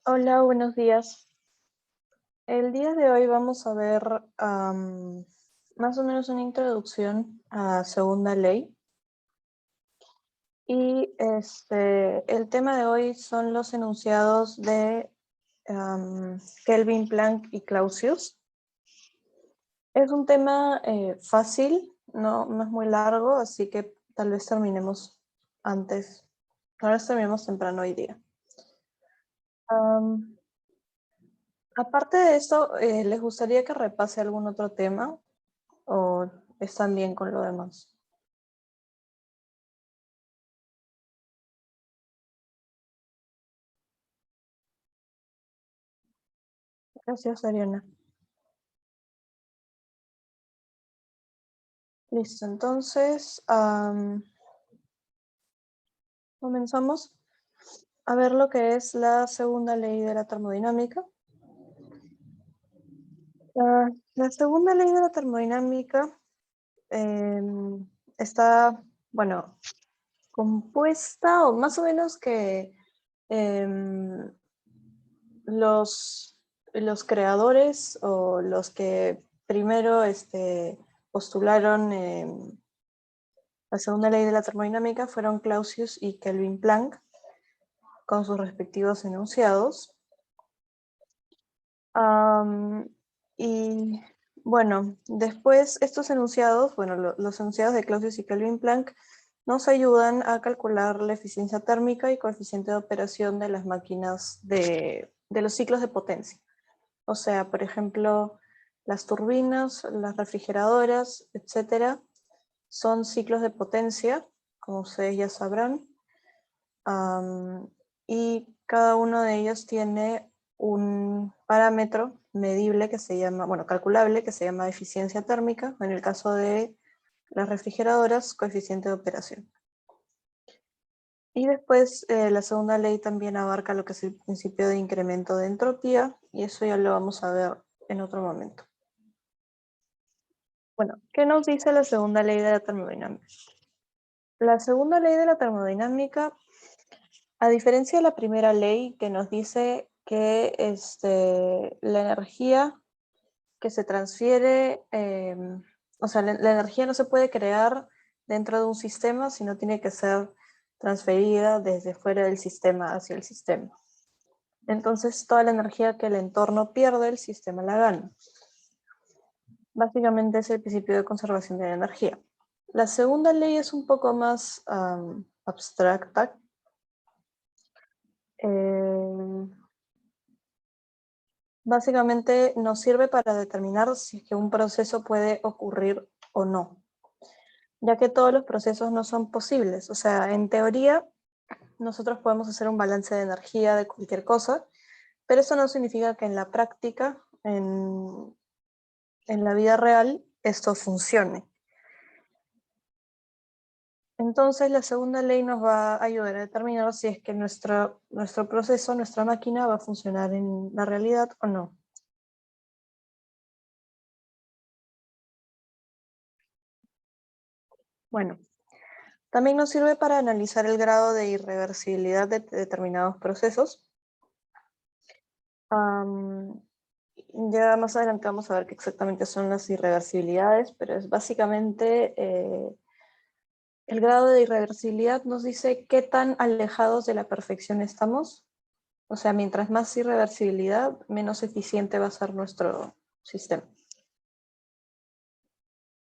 Hola, buenos días. El día de hoy vamos a ver más o menos una introducción a segunda ley. Y el tema de hoy son los enunciados de Kelvin, Planck y Clausius. Es un tema fácil, no es muy largo, así que tal vez terminemos temprano hoy día. Aparte de esto, ¿les gustaría que repase algún otro tema o están bien con lo demás? Gracias, Ariana. Listo, entonces comenzamos a ver lo que es la segunda ley de la termodinámica. La segunda ley de la termodinámica está, bueno, compuesta o más o menos que los creadores o los que primero postularon la segunda ley de la termodinámica fueron Clausius y Kelvin Planck, con sus respectivos enunciados. Y bueno, después estos enunciados, los enunciados de Clausius y Kelvin Planck nos ayudan a calcular la eficiencia térmica y coeficiente de operación de las máquinas de los ciclos de potencia. O sea, por ejemplo, las turbinas, las refrigeradoras, etcétera, son ciclos de potencia, como ustedes ya sabrán. Y cada uno de ellos tiene un parámetro medible que se llama, calculable, que se llama eficiencia térmica. En el caso de las refrigeradoras, coeficiente de operación. Y después la segunda ley también abarca lo que es el principio de incremento de entropía, y eso ya lo vamos a ver en otro momento. Bueno, ¿qué nos dice la segunda ley de la termodinámica? La segunda ley de la termodinámica, a diferencia de la primera ley que nos dice que la energía que se transfiere, o sea, la energía no se puede crear dentro de un sistema, sino tiene que ser transferida desde fuera del sistema hacia el sistema. Entonces, toda la energía que el entorno pierde, el sistema la gana. Básicamente es el principio de conservación de la energía. La segunda ley es un poco más abstracta. Básicamente nos sirve para determinar si es que un proceso puede ocurrir o no, ya que todos los procesos no son posibles. O sea, en teoría, nosotros podemos hacer un balance de energía de cualquier cosa, pero eso no significa que en la práctica, en la vida real, esto funcione. Entonces, la segunda ley nos va a ayudar a determinar si es que nuestro proceso, nuestra máquina, va a funcionar en la realidad o no. Bueno, también nos sirve para analizar el grado de irreversibilidad de determinados procesos. Ya más adelante vamos a ver qué exactamente son las irreversibilidades, pero es básicamente el grado de irreversibilidad nos dice qué tan alejados de la perfección estamos. O sea, mientras más irreversibilidad, menos eficiente va a ser nuestro sistema.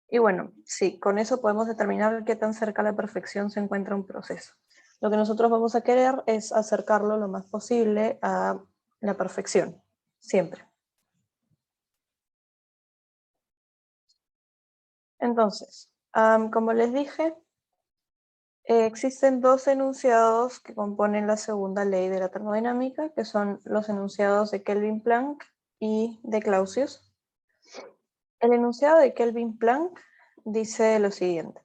Y bueno, sí, con eso podemos determinar qué tan cerca a la perfección se encuentra un proceso. Lo que nosotros vamos a querer es acercarlo lo más posible a la perfección, siempre. Entonces, como les dije, existen dos enunciados que componen la segunda ley de la termodinámica, que son los enunciados de Kelvin Planck y de Clausius. El enunciado de Kelvin Planck dice lo siguiente: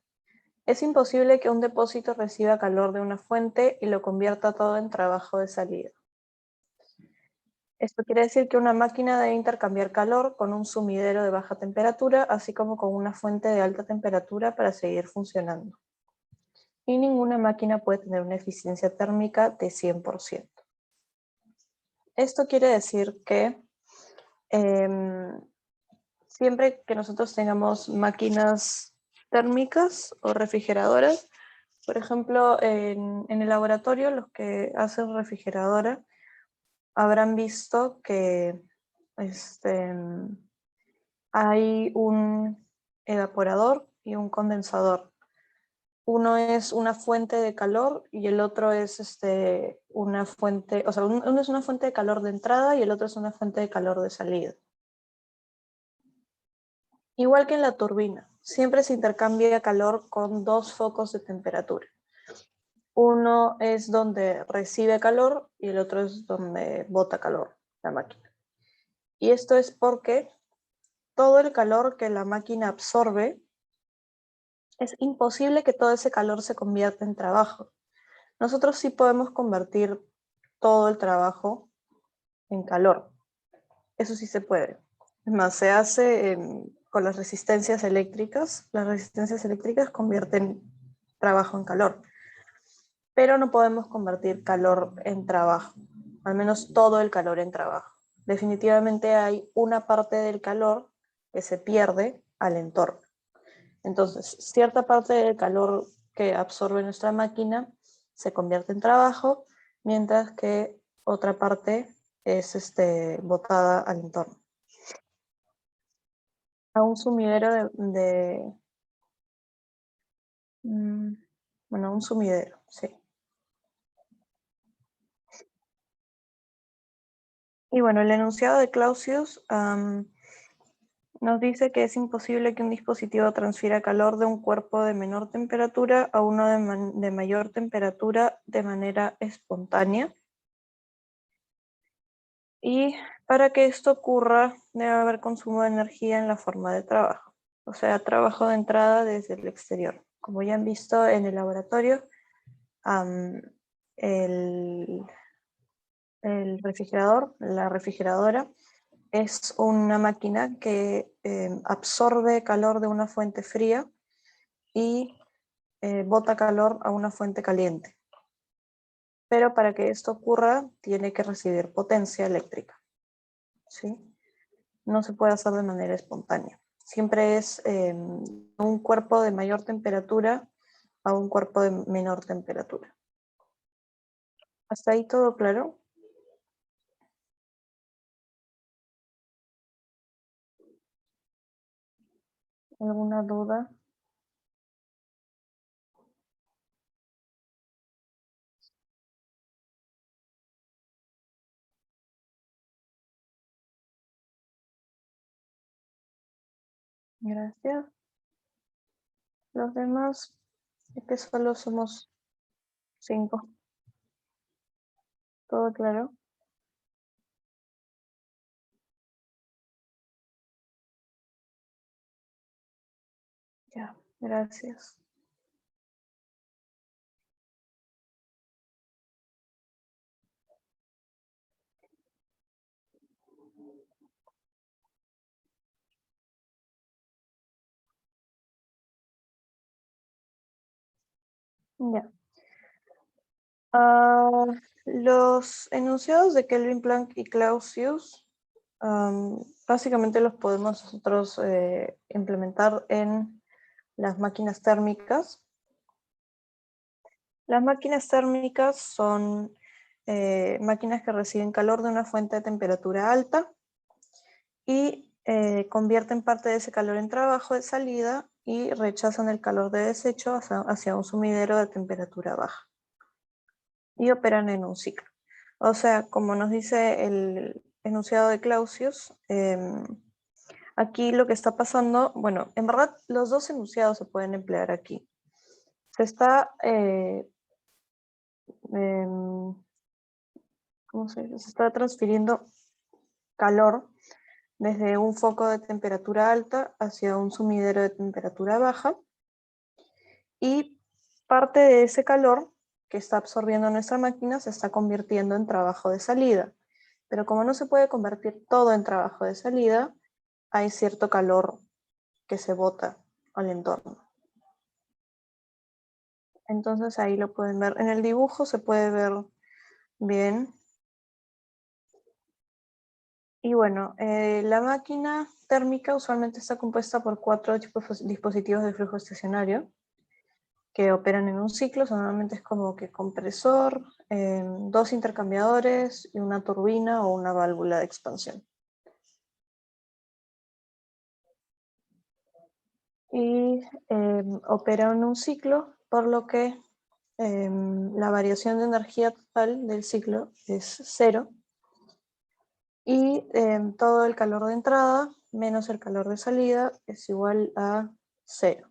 es imposible que un depósito reciba calor de una fuente y lo convierta todo en trabajo de salida. Esto quiere decir que una máquina debe intercambiar calor con un sumidero de baja temperatura, así como con una fuente de alta temperatura para seguir funcionando. Y ninguna máquina puede tener una eficiencia térmica de 100%. Esto quiere decir que siempre que nosotros tengamos máquinas térmicas o refrigeradoras, por ejemplo, en el laboratorio, los que hacen refrigeradora habrán visto que hay un evaporador y un condensador. Uno es una fuente de calor y el otro es una fuente, o sea, uno es una fuente de calor de entrada y el otro es una fuente de calor de salida. Igual que en la turbina, siempre se intercambia calor con dos focos de temperatura. Uno es donde recibe calor y el otro es donde bota calor la máquina. Y esto es porque todo el calor que la máquina absorbe, es imposible que todo ese calor se convierta en trabajo. Nosotros sí podemos convertir todo el trabajo en calor. Eso sí se puede. Es más, se hace con las resistencias eléctricas. Las resistencias eléctricas convierten trabajo en calor. Pero no podemos convertir calor en trabajo. Al menos todo el calor en trabajo. Definitivamente hay una parte del calor que se pierde al entorno. Entonces, cierta parte del calor que absorbe nuestra máquina se convierte en trabajo, mientras que otra parte es botada al entorno. A un sumidero bueno, un sumidero, sí. Y bueno, el enunciado de Clausius nos dice que es imposible que un dispositivo transfiera calor de un cuerpo de menor temperatura a uno de mayor temperatura de manera espontánea. Y para que esto ocurra, debe haber consumo de energía en la forma de trabajo, o sea, trabajo de entrada desde el exterior. Como ya han visto en el laboratorio, el, el refrigerador, la refrigeradora, es una máquina que absorbe calor de una fuente fría y bota calor a una fuente caliente. Pero para que esto ocurra, tiene que recibir potencia eléctrica, ¿sí? No se puede hacer de manera espontánea. Siempre es un cuerpo de mayor temperatura a un cuerpo de menor temperatura. ¿Hasta ahí todo claro? ¿Alguna duda? Gracias. Los demás, es que solo somos 5. ¿Todo claro? Ya, gracias. Ya. Ah, los enunciados de Kelvin, Planck y Clausius, básicamente los podemos nosotros implementar en las máquinas térmicas. Las máquinas térmicas son máquinas que reciben calor de una fuente de temperatura alta y convierten parte de ese calor en trabajo de salida y rechazan el calor de desecho hacia un sumidero de temperatura baja y operan en un ciclo. O sea, como nos dice el enunciado de Clausius, aquí lo que está pasando, bueno, en verdad los dos enunciados se pueden emplear aquí. Se está em, ¿cómo se dice? Se está transfiriendo calor desde un foco de temperatura alta hacia un sumidero de temperatura baja y parte de ese calor que está absorbiendo nuestra máquina se está convirtiendo en trabajo de salida. Pero como no se puede convertir todo en trabajo de salida, hay cierto calor que se bota al entorno. Entonces ahí lo pueden ver. En el dibujo se puede ver bien. Y bueno, la máquina térmica usualmente está compuesta por 4 dispositivos de flujo estacionario que operan en un ciclo. Normalmente es como que compresor, 2 intercambiadores y una turbina o una válvula de expansión. Y opera en un ciclo, por lo que la variación de energía total del ciclo es 0 y todo el calor de entrada menos el calor de salida es igual a 0.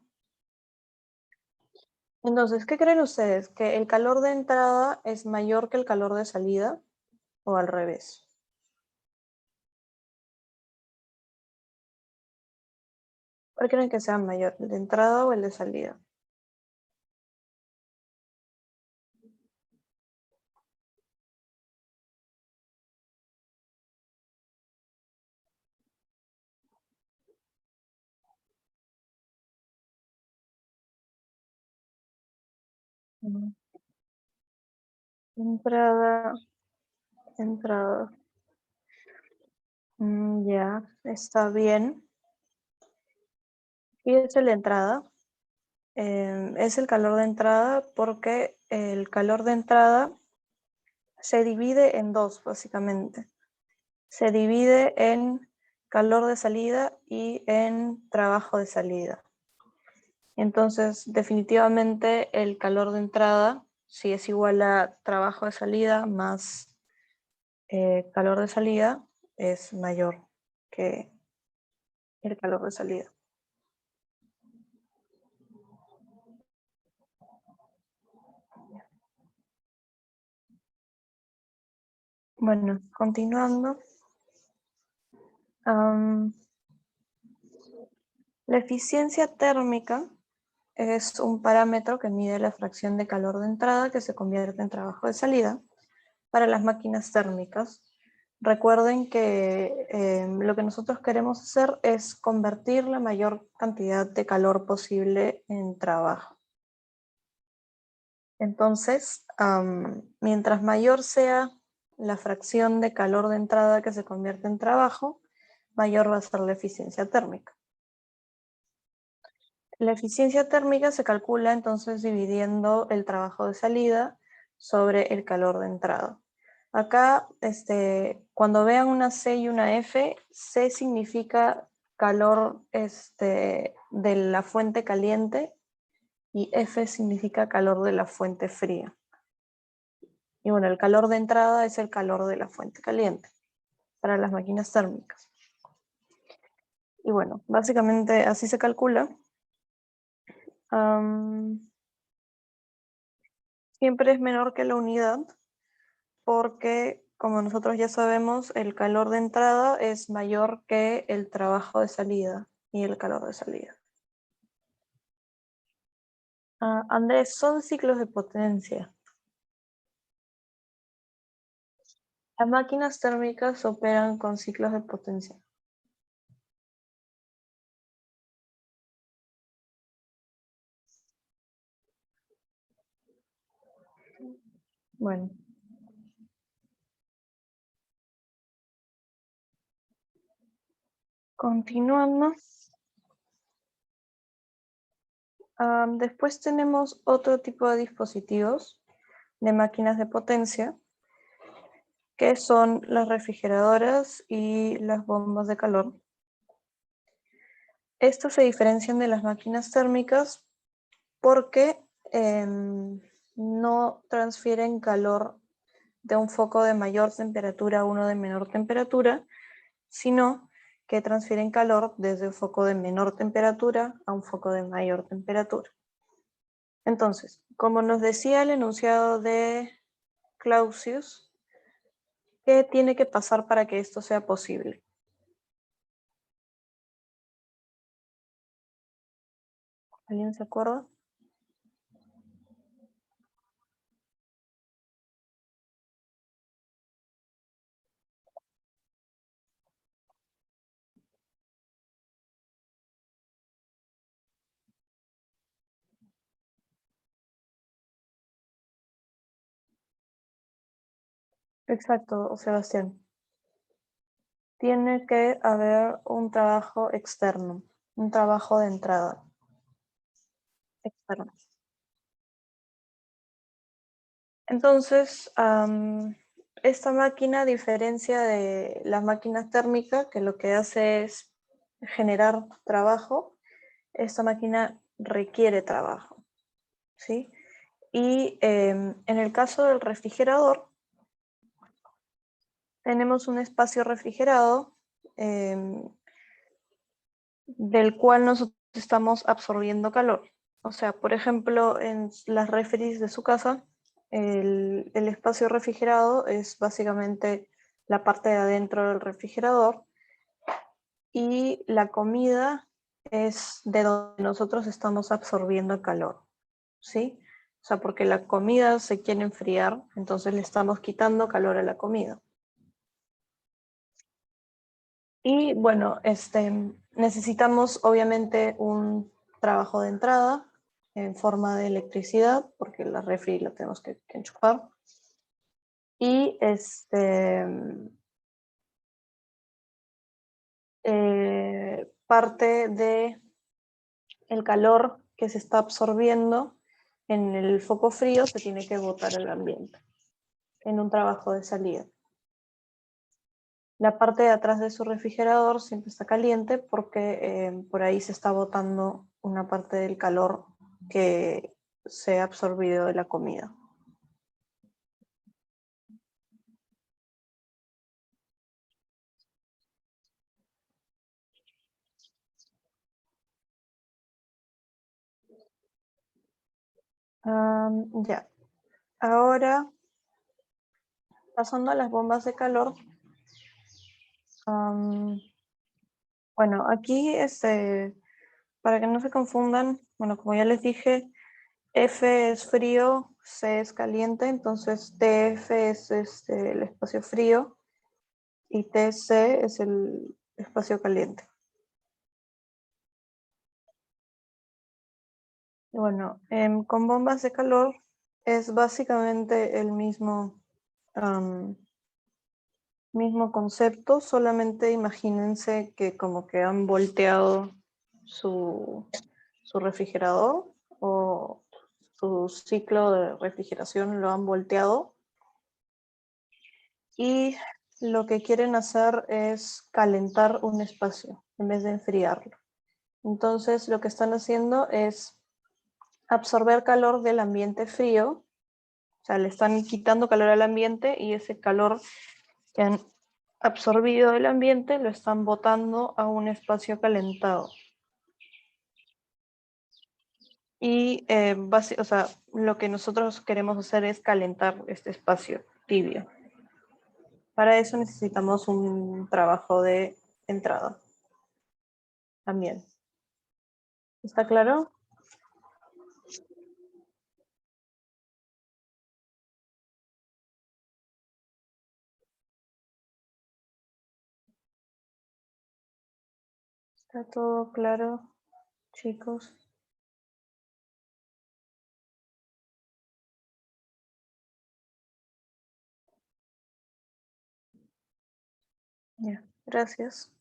Entonces, ¿qué creen ustedes? ¿Que el calor de entrada es mayor que el calor de salida o al revés? ¿Cuál creen que sea mayor, el de entrada o el de salida? Mm, Entrada, entrada. Ya, está bien. Y es el de entrada. Es el calor de entrada porque el calor de entrada se divide en dos, básicamente. Se divide en calor de salida y en trabajo de salida. Entonces, definitivamente el calor de entrada, si es igual a trabajo de salida más calor de salida, es mayor que el calor de salida. Bueno, continuando. La eficiencia térmica es un parámetro que mide la fracción de calor de entrada que se convierte en trabajo de salida para las máquinas térmicas. Recuerden que lo que nosotros queremos hacer es convertir la mayor cantidad de calor posible en trabajo. Entonces, mientras mayor sea la fracción de calor de entrada que se convierte en trabajo, mayor va a ser la eficiencia térmica. La eficiencia térmica se calcula entonces dividiendo el trabajo de salida sobre el calor de entrada. Acá, cuando vean una C y una F, C significa calor de la fuente caliente y F significa calor de la fuente fría. Y bueno, el calor de entrada es el calor de la fuente caliente para las máquinas térmicas. Y bueno, básicamente así se calcula. Siempre es menor que la unidad porque, como nosotros ya sabemos, el calor de entrada es mayor que el trabajo de salida y el calor de salida. Andrés, son ciclos de potencia. Las máquinas térmicas operan con ciclos de potencia. Bueno, continuando. Después tenemos otro tipo de dispositivos de máquinas de potencia, que son las refrigeradoras y las bombas de calor. Estos se diferencian de las máquinas térmicas porque no transfieren calor de un foco de mayor temperatura a uno de menor temperatura, sino que transfieren calor desde un foco de menor temperatura a un foco de mayor temperatura. Entonces, como nos decía el enunciado de Clausius, ¿qué tiene que pasar para que esto sea posible? ¿Alguien se acuerda? Exacto, Sebastián. tiene que haber un trabajo externo, un trabajo de entrada externo. Entonces, esta máquina, a diferencia de la máquina térmica, que lo que hace es generar trabajo, esta máquina requiere trabajo, ¿sí? Y en el caso del refrigerador, tenemos un espacio refrigerado del cual nosotros estamos absorbiendo calor. O sea, por ejemplo, en las refris de su casa, el espacio refrigerado es básicamente la parte de adentro del refrigerador y la comida es de donde nosotros estamos absorbiendo calor, ¿sí? O sea, porque la comida se quiere enfriar, entonces le estamos quitando calor a la comida. Y bueno, necesitamos obviamente un trabajo de entrada en forma de electricidad, porque la refri la tenemos que enchufar. Y parte de el calor que se está absorbiendo en el foco frío se tiene que botar al ambiente en un trabajo de salida. La parte de atrás de su refrigerador siempre está caliente porque por ahí se está botando una parte del calor que se ha absorbido de la comida. Ya, ahora pasando a las bombas de calor. Bueno, aquí para que no se confundan, bueno, como ya les dije, F es frío, C es caliente, entonces TF es el espacio frío y TC es el espacio caliente. Y bueno, con bombas de calor es básicamente el mismo concepto, solamente imagínense que como que han volteado su refrigerador o su ciclo de refrigeración lo han volteado y lo que quieren hacer es calentar un espacio en vez de enfriarlo. Entonces lo que están haciendo es absorber calor del ambiente frío, o sea, le están quitando calor al ambiente y ese calor que han absorbido del ambiente lo están botando a un espacio calentado. Y o sea, lo que nosotros queremos hacer es calentar este espacio tibio. Para eso necesitamos un trabajo de entrada también. ¿Está claro? ¿Está todo claro, chicos? Ya, gracias.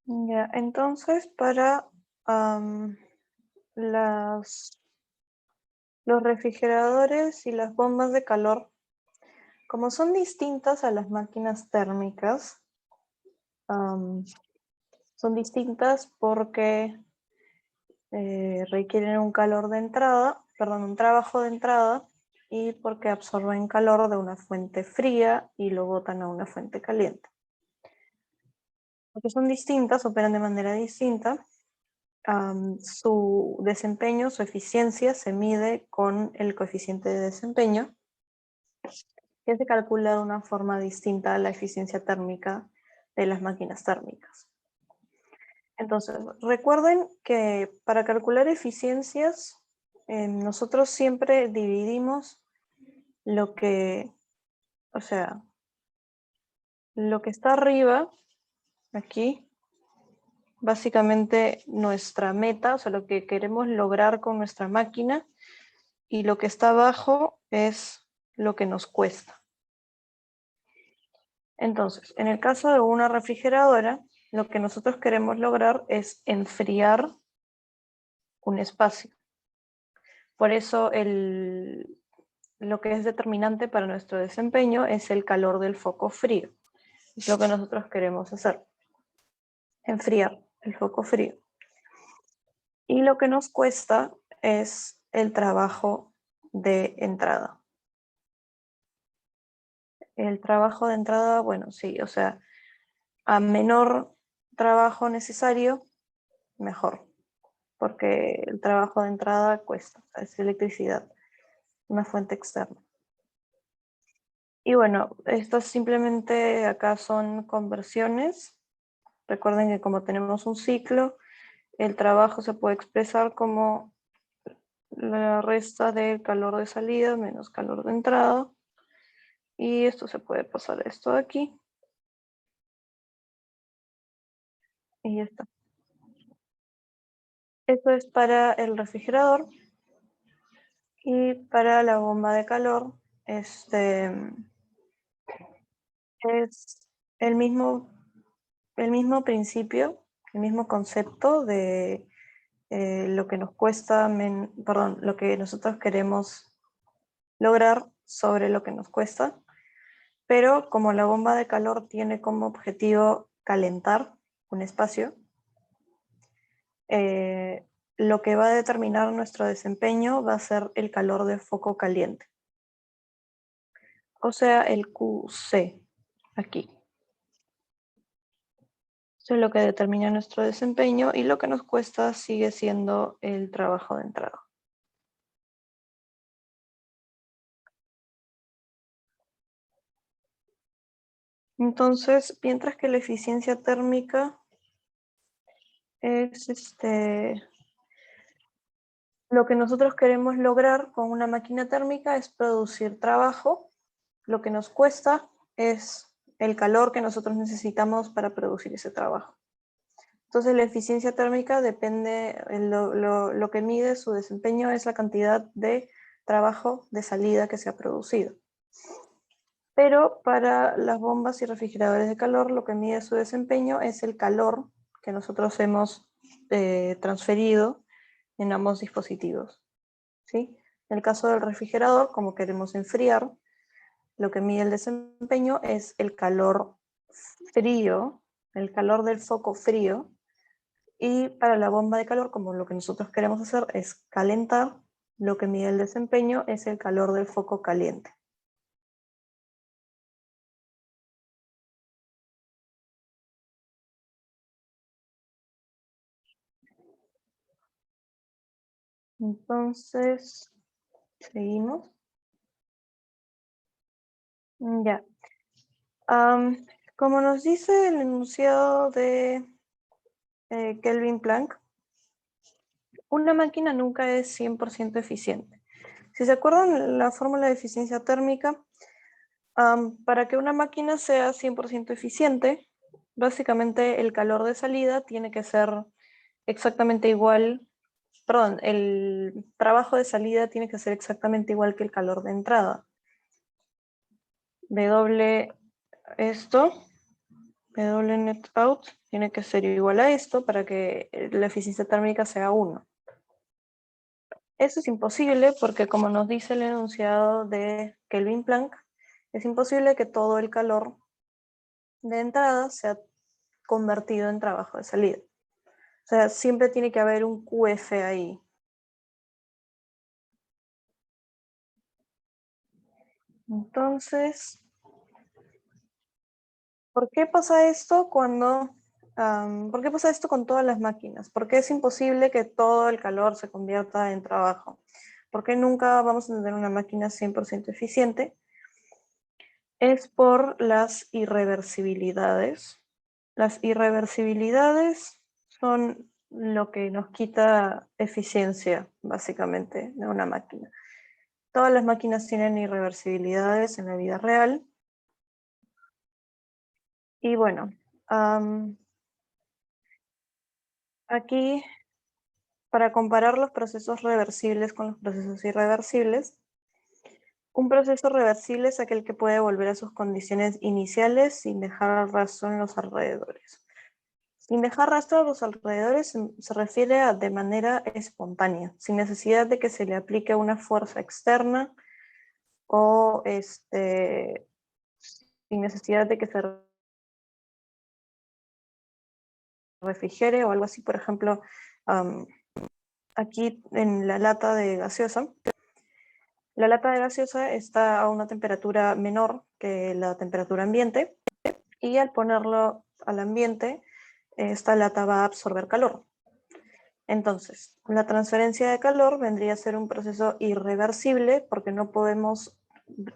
Ya, entonces para las, los refrigeradores y las bombas de calor, como son distintas a las máquinas térmicas, son distintas porque requieren un calor de entrada, perdón, un trabajo de entrada y porque absorben calor de una fuente fría y lo botan a una fuente caliente. Porque son distintas, operan de manera distinta, su desempeño, su eficiencia se mide con el coeficiente de desempeño, que se calcula de una forma distinta a la eficiencia térmica de las máquinas térmicas. Entonces, recuerden que para calcular eficiencias, nosotros siempre dividimos lo que, o sea, lo que está arriba, aquí, básicamente nuestra meta, o sea, lo que queremos lograr con nuestra máquina, y lo que está abajo es lo que nos cuesta. Entonces, en el caso de una refrigeradora, lo que nosotros queremos lograr es enfriar un espacio. Por eso lo que es determinante para nuestro desempeño es el calor del foco frío. Es lo que nosotros queremos hacer. Enfriar el foco frío. Y lo que nos cuesta es el trabajo de entrada. El trabajo de entrada, bueno, sí, o sea, a menor trabajo necesario, mejor, porque el trabajo de entrada cuesta, es electricidad, una fuente externa. Y bueno, estas simplemente acá son conversiones. Recuerden que como tenemos un ciclo, el trabajo se puede expresar como la resta del calor de salida menos calor de entrada. Y esto se puede pasar a esto de aquí. Y ya está. Esto es para el refrigerador. Y para la bomba de calor, es el mismo, el mismo principio, el mismo concepto de lo que nos cuesta, perdón, lo que nosotros queremos lograr sobre lo que nos cuesta, pero como la bomba de calor tiene como objetivo calentar un espacio, lo que va a determinar nuestro desempeño va a ser el calor de foco caliente, o sea, el QC aquí. Eso es lo que determina nuestro desempeño y lo que nos cuesta sigue siendo el trabajo de entrada. Entonces, mientras que la eficiencia térmica es lo que nosotros queremos lograr con una máquina térmica es producir trabajo. Lo que nos cuesta es el calor que nosotros necesitamos para producir ese trabajo. Entonces, la eficiencia térmica depende, lo que mide su desempeño es la cantidad de trabajo de salida que se ha producido. Pero para las bombas y refrigeradores de calor, lo que mide su desempeño es el calor que nosotros hemos transferido en ambos dispositivos, ¿sí? En el caso del refrigerador, como queremos enfriar, lo que mide el desempeño es el calor frío, el calor del foco frío, y para la bomba de calor, como lo que nosotros queremos hacer es calentar, lo que mide el desempeño es el calor del foco caliente. Entonces, seguimos. Ya. Como nos dice el enunciado de Kelvin Planck, una máquina nunca es 100% eficiente. Si se acuerdan la fórmula de eficiencia térmica, para que una máquina sea 100% eficiente, básicamente el calor de salida tiene que ser exactamente igual, perdón, el trabajo de salida tiene que ser exactamente igual que el calor de entrada. W esto, W net out, tiene que ser igual a esto para que la eficiencia térmica sea 1. Eso es imposible porque, como nos dice el enunciado de Kelvin Planck, es imposible que todo el calor de entrada sea convertido en trabajo de salida. O sea, siempre tiene que haber un QF ahí. Entonces, ¿por qué pasa esto ¿por qué pasa esto con todas las máquinas? ¿Por qué es imposible que todo el calor se convierta en trabajo? ¿Por qué nunca vamos a tener una máquina 100% eficiente? Es por las irreversibilidades. Las irreversibilidades son lo que nos quita eficiencia, básicamente, de una máquina. Todas las máquinas tienen irreversibilidades en la vida real. Y bueno, Aquí, para comparar los procesos reversibles con los procesos irreversibles, un proceso reversible es aquel que puede volver a sus condiciones iniciales sin dejar rastro en los alrededores. Sin dejar rastro a los alrededores se refiere a de manera espontánea, sin necesidad de que se le aplique una fuerza externa o sin necesidad de que se refrigere o algo así. Por ejemplo, aquí en la lata de gaseosa, la lata de gaseosa está a una temperatura menor que la temperatura ambiente y al ponerlo al ambiente, esta lata va a absorber calor. Entonces, la transferencia de calor vendría a ser un proceso irreversible porque no podemos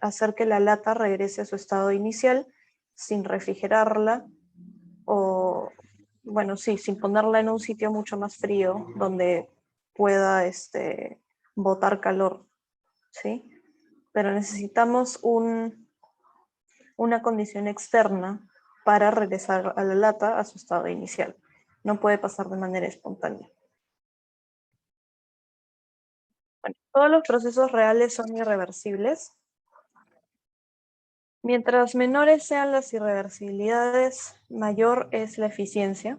hacer que la lata regrese a su estado inicial sin refrigerarla o, bueno, sí, sin ponerla en un sitio mucho más frío donde pueda botar calor, ¿sí? Pero necesitamos una condición externa para regresar a la lata a su estado inicial. No puede pasar de manera espontánea. Bueno, todos los procesos reales son irreversibles. Mientras menores sean las irreversibilidades, mayor es la eficiencia.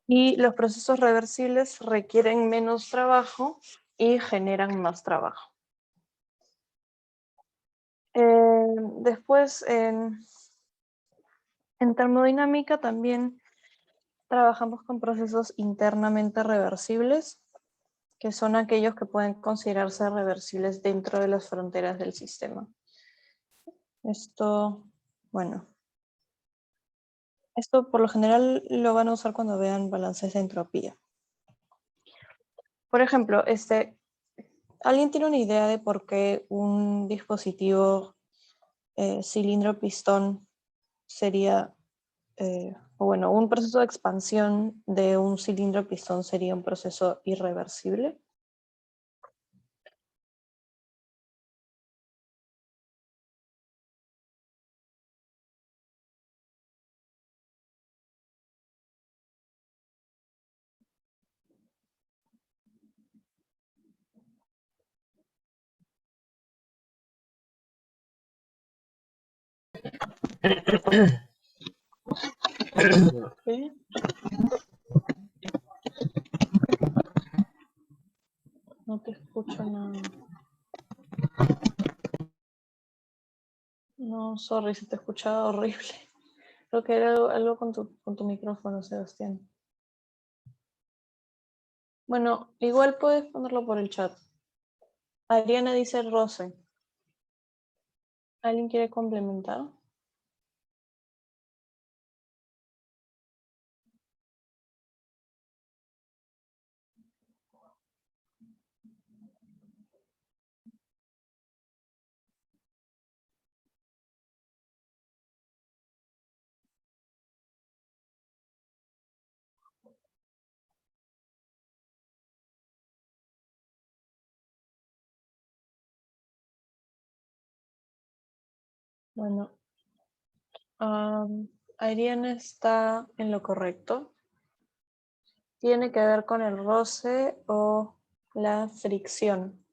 Y los procesos reversibles requieren menos trabajo y generan más trabajo. Después, en termodinámica también trabajamos con procesos internamente reversibles, que son aquellos que pueden considerarse reversibles dentro de las fronteras del sistema. Esto, bueno, esto por lo general lo van a usar cuando vean balances de entropía. Por ejemplo, ¿alguien tiene una idea de por qué un dispositivo cilindro-pistón sería, o bueno, un proceso de expansión de un cilindro-pistón sería un proceso irreversible? ¿Sí? No te escucho nada. No, sorry, se te escuchaba horrible. Creo que era algo con tu micrófono, Sebastián. Bueno, igual puedes ponerlo por el chat. Adriana dice roce. ¿Alguien quiere complementar? Bueno, Adriana está en lo correcto. Tiene que ver con el roce o la fricción.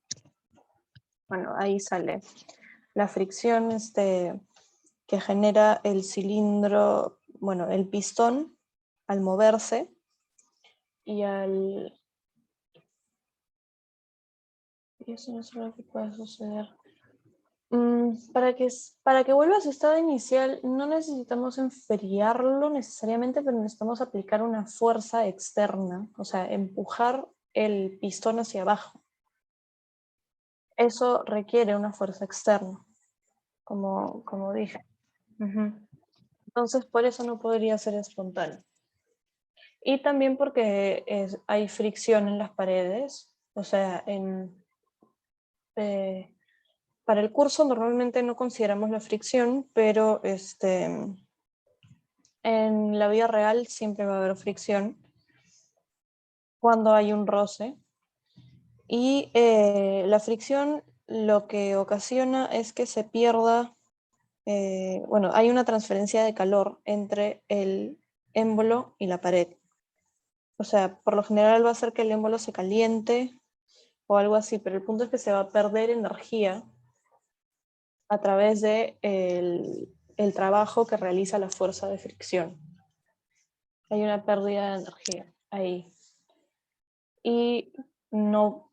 Bueno, ahí sale. La fricción que genera el cilindro, bueno, el pistón al moverse y al... Y eso no es lo que puede suceder. Para que vuelva a su estado inicial, no necesitamos enfriarlo necesariamente, pero necesitamos aplicar una fuerza externa, o sea, empujar el pistón hacia abajo. Eso requiere una fuerza externa, como dije. Entonces, por eso no podría ser espontáneo. Y también porque hay fricción en las paredes, o sea, para el curso normalmente no consideramos la fricción, pero en la vida real siempre va a haber fricción cuando hay un roce. Y la fricción lo que ocasiona es que se pierda, bueno, hay una transferencia de calor entre el émbolo y la pared. O sea, por lo general va a hacer que el émbolo se caliente o algo así, pero el punto es que se va a perder energía a través de el trabajo que realiza la fuerza de fricción. Hay una pérdida de energía ahí. Y no,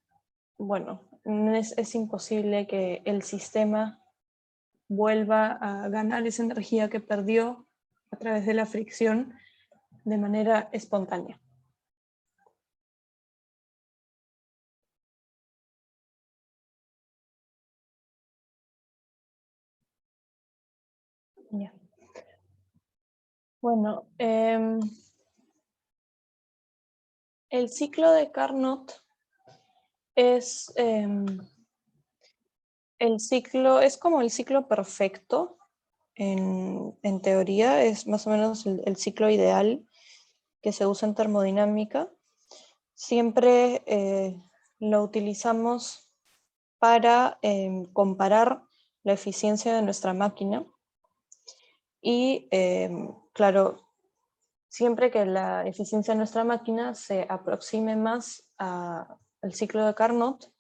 bueno, es imposible que el sistema vuelva a ganar esa energía que perdió a través de la fricción de manera espontánea. Ya. Bueno, el ciclo de Carnot es el ciclo, es como el ciclo perfecto en teoría, es más o menos el ciclo ideal que se usa en termodinámica. Siempre lo utilizamos para comparar la eficiencia de nuestra máquina y, claro, siempre que la eficiencia de nuestra máquina se aproxime más al ciclo de Carnot,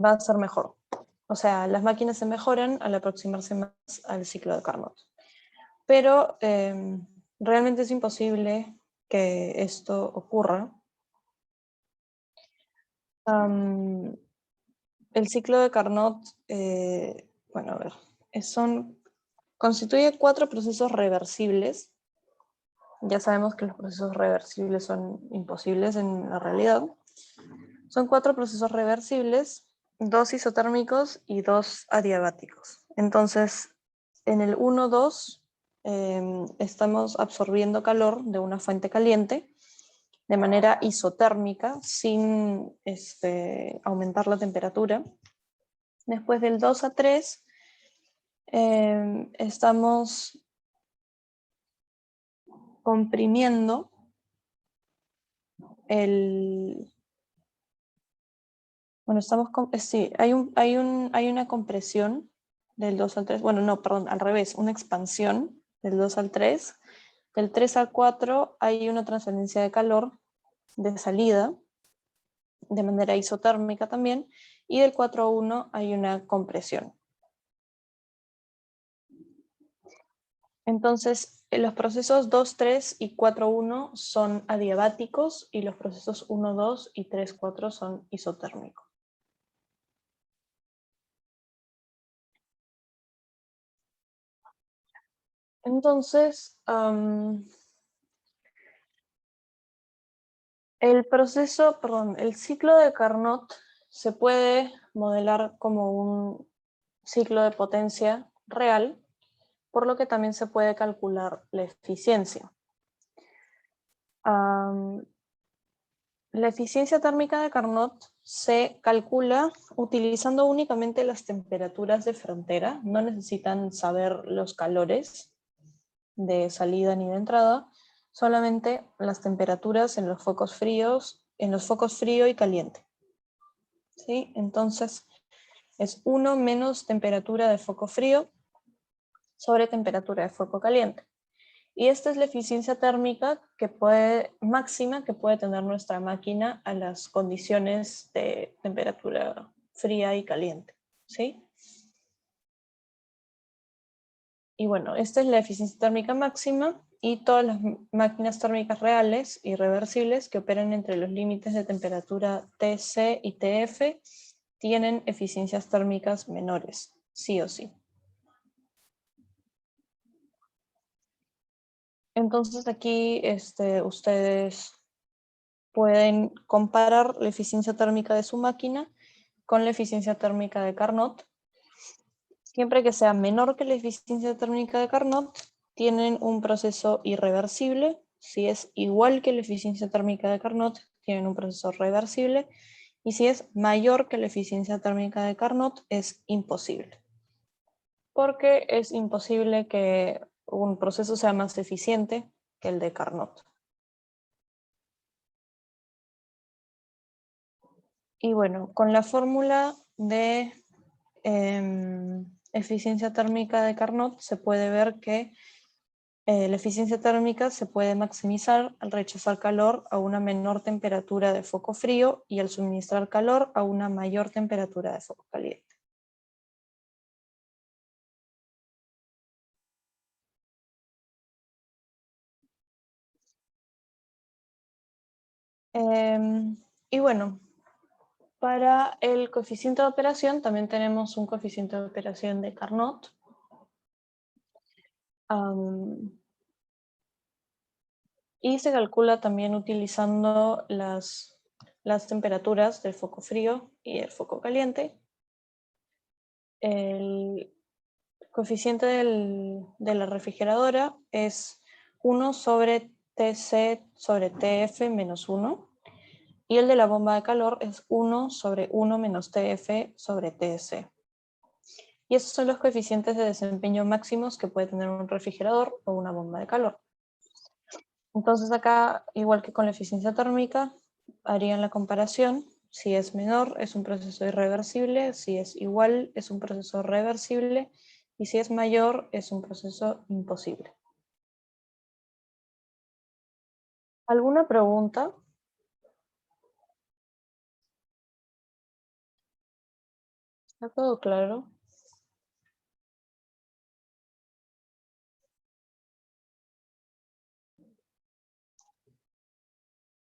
va a ser mejor. O sea, las máquinas se mejoran al aproximarse más al ciclo de Carnot. Pero realmente es imposible que esto ocurra. El ciclo de Carnot, bueno, a ver, constituye 4 procesos reversibles. Ya sabemos que los procesos reversibles son imposibles en la realidad. Son 4 procesos reversibles, 2 isotérmicos y 2 adiabáticos. Entonces, en el 1-2 estamos absorbiendo calor de una fuente caliente de manera isotérmica sin aumentar la temperatura. Después del 2-3 estamos comprimiendo bueno, sí, hay una compresión del 2-3, bueno, no, perdón, al revés, una expansión del 2-3. Del 3-4 hay una transferencia de calor de salida, de manera isotérmica también, y del 4-1 hay una compresión. Entonces, los procesos 2-3 y 4-1 son adiabáticos y los procesos 1-2 y 3-4 son isotérmicos. Entonces, el ciclo de Carnot se puede modelar como un ciclo de potencia real, por lo que también se puede calcular la eficiencia. La eficiencia térmica de Carnot se calcula utilizando únicamente las temperaturas de frontera, no necesitan saber los calores de salida ni de entrada, solamente las temperaturas en los focos fríos, frío y caliente. ¿Sí? Entonces es 1 menos temperatura de foco frío sobre temperatura de foco caliente. Y esta es la eficiencia térmica máxima que puede tener nuestra máquina a las condiciones de temperatura fría y caliente. ¿Sí? Y bueno, esta es la eficiencia térmica máxima y todas las máquinas térmicas reales y reversibles que operan entre los límites de temperatura TC y TF tienen eficiencias térmicas menores, sí o sí. Entonces aquí ustedes pueden comparar la eficiencia térmica de su máquina con la eficiencia térmica de Carnot. Siempre que sea menor que la eficiencia térmica de Carnot, tienen un proceso irreversible. Si es igual que la eficiencia térmica de Carnot, tienen un proceso reversible. Y si es mayor que la eficiencia térmica de Carnot, es imposible. Porque es imposible que un proceso sea más eficiente que el de Carnot. Y bueno, con la fórmula de eficiencia térmica de Carnot, se puede ver que la eficiencia térmica se puede maximizar al rechazar calor a una menor temperatura de foco frío y al suministrar calor a una mayor temperatura de foco caliente. Y bueno, para el coeficiente de operación también tenemos un coeficiente de operación de Carnot. Y se calcula también utilizando las temperaturas del foco frío y el foco caliente. El coeficiente de la refrigeradora es 1 sobre TC sobre TF menos 1. Y el de la bomba de calor es 1 sobre 1 menos TF sobre TC. Y esos son los coeficientes de desempeño máximos que puede tener un refrigerador o una bomba de calor. Entonces acá, igual que con la eficiencia térmica, harían la comparación. Si es menor, es un proceso irreversible. Si es igual, es un proceso reversible. Y si es mayor, es un proceso imposible. ¿Alguna pregunta? ¿Está todo claro?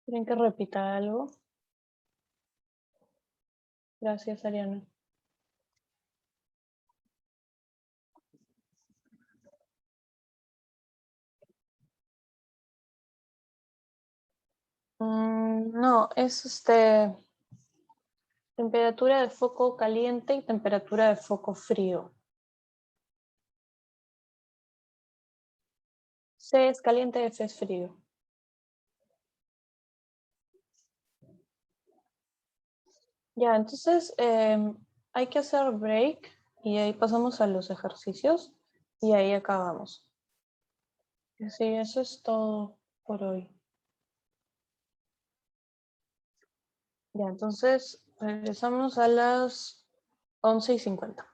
¿Quieren que repita algo? Gracias, Ariana. No, es temperatura de foco caliente y temperatura de foco frío. C es caliente, F es frío. Ya, entonces hay que hacer break y ahí pasamos a los ejercicios y ahí acabamos. Sí, eso es todo por hoy. Ya, entonces regresamos a las 11:50.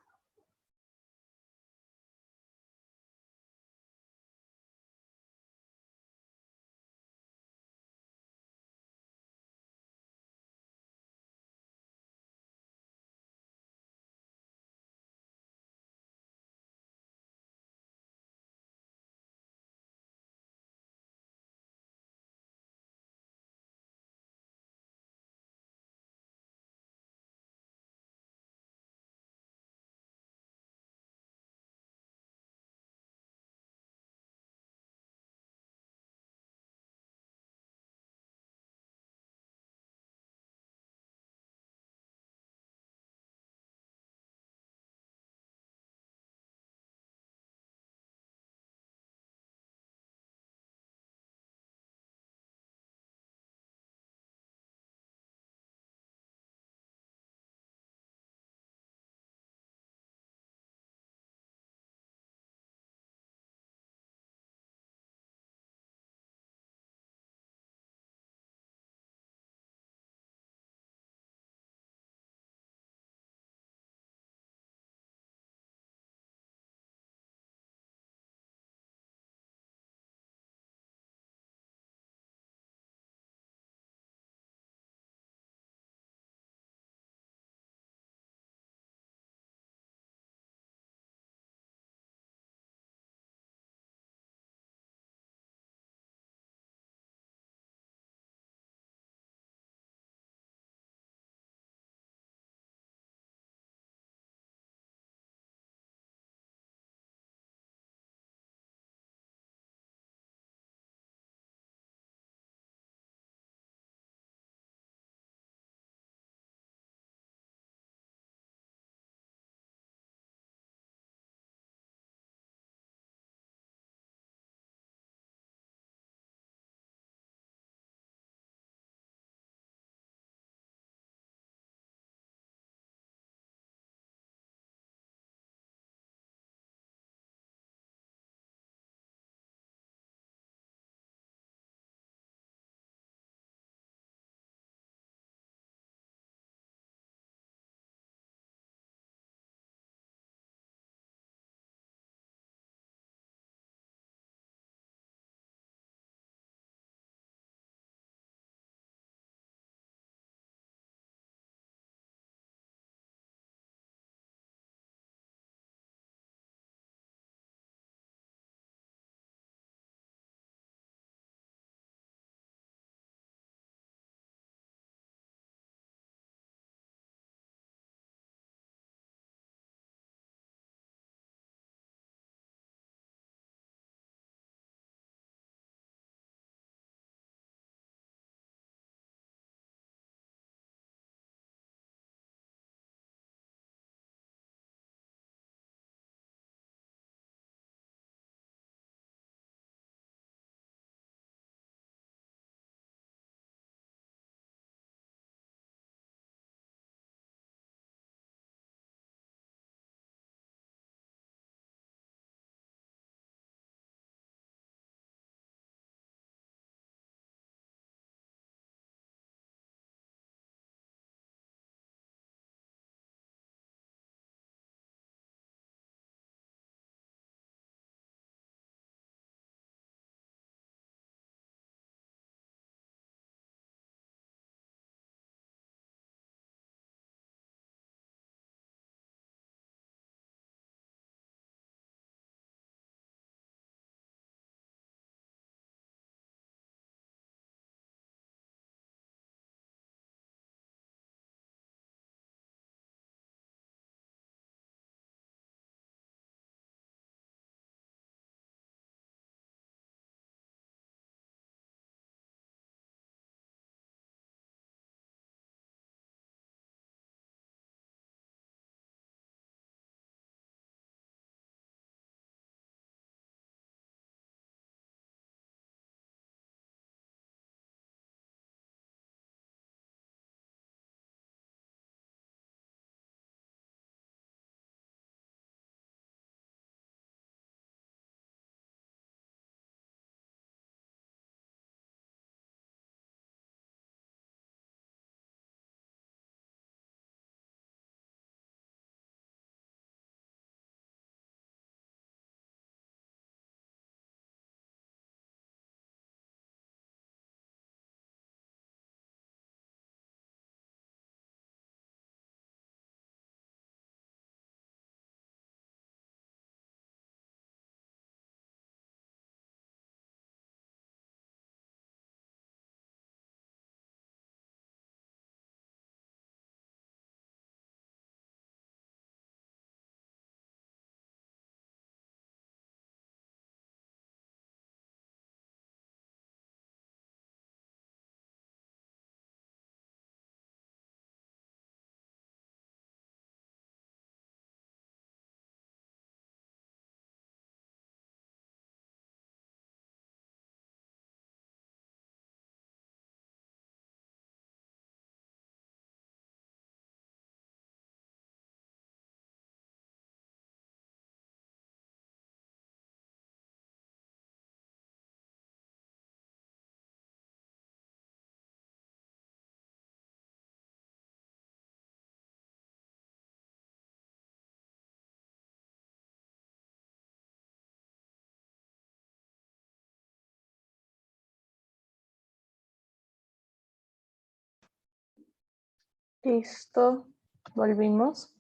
Listo, volvimos.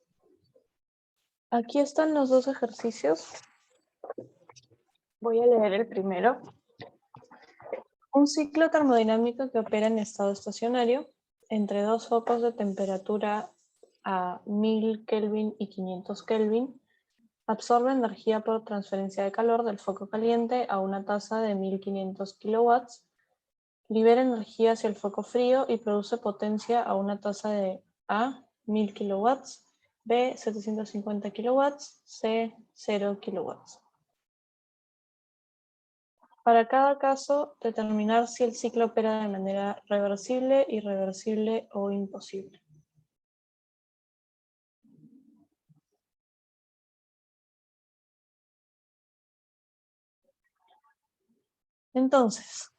Aquí están los dos ejercicios. Voy a leer el primero. Un ciclo termodinámico que opera en estado estacionario entre dos focos de temperatura a 1000 Kelvin y 500 Kelvin absorbe energía por transferencia de calor del foco caliente a una tasa de 1500 kilowatts, libera energía hacia el foco frío y produce potencia a una tasa de A, 1000 kilowatts, B, 750 kilowatts, C, 0 kilowatts. Para cada caso, determinar si el ciclo opera de manera reversible, irreversible o imposible. Entonces,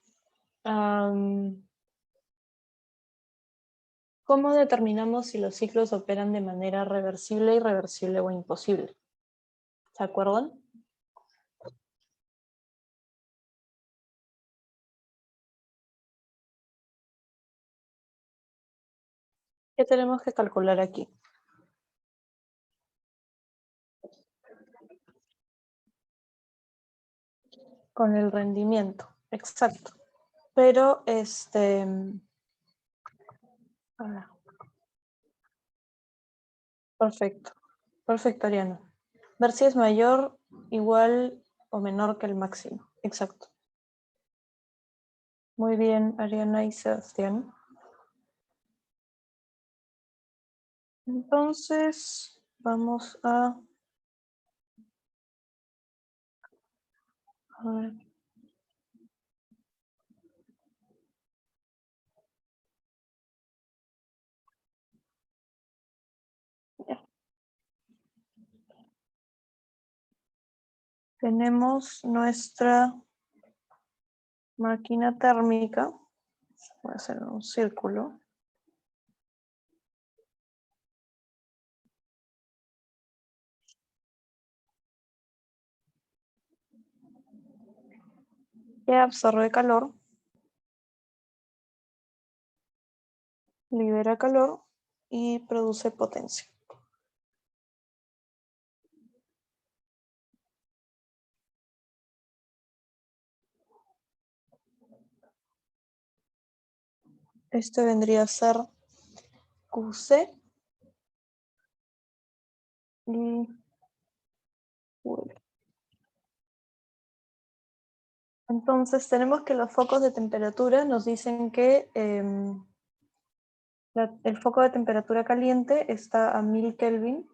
¿cómo determinamos si los ciclos operan de manera reversible, irreversible o imposible? ¿Se acuerdan? ¿Qué tenemos que calcular aquí? Con el rendimiento, exacto. Pero, perfecto, perfecto, Ariana. Ver si es mayor, igual o menor que el máximo, exacto. Muy bien, Ariana y Sebastián. Entonces, vamos a ver. Tenemos nuestra máquina térmica. Voy a hacer un círculo. Que absorbe calor, libera calor y produce potencia. Este vendría a ser QC y V. Entonces tenemos que los focos de temperatura nos dicen que el foco de temperatura caliente está a 1000 Kelvin